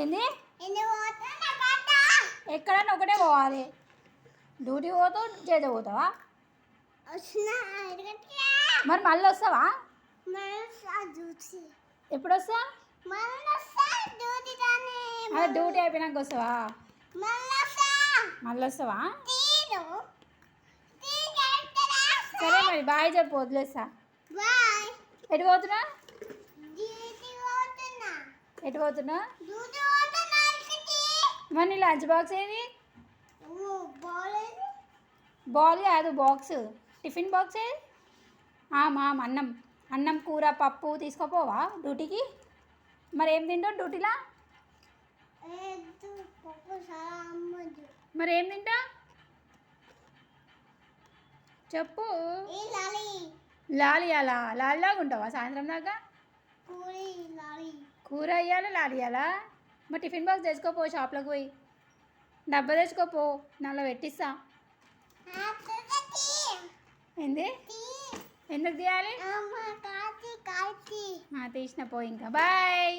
ఏంది ఎక్కడన్నా ఒకటే పోవాలి. డ్యూటీ పోతావు చేత పోతావా? మరి మళ్ళీ వస్తావా? ఎప్పుడు వస్తా? అదే డ్యూటీ అయిపోయినాక వస్తావా? మళ్ళీ వస్తావా? సరే మరి బాయ్ చెప్పు, వదిలేస్తా. ఎటు పోతున్నా? ఎటు పోతున్నా? మరి నీ లంచ్ బాక్స్ ఏది? బాల్ కాదు, బాక్స్, టిఫిన్ బాక్స్ ఏది? అన్నం, అన్నం కూర పప్పు తీసుకోపోవా డ్యూటీకి? మరి ఏం తింటావు డ్యూటీలా? మరి ఏం తింటా చెప్పు. లాలియాలా? లాలిలాగా ఉంటావా సాయంత్రం దాకా? కూర వేయాలా లాలి ఇయ్యాలా? మరి టిఫిన్ బాక్స్ తెచ్చుకోపో, షాప్లోకి పోయి డబ్బా తెచ్చుకోపో, నన్ను పెట్టిస్తా. ఏంది? ఎందుకు తీయాలి? తీసిన పో ఇంకా. బాయ్.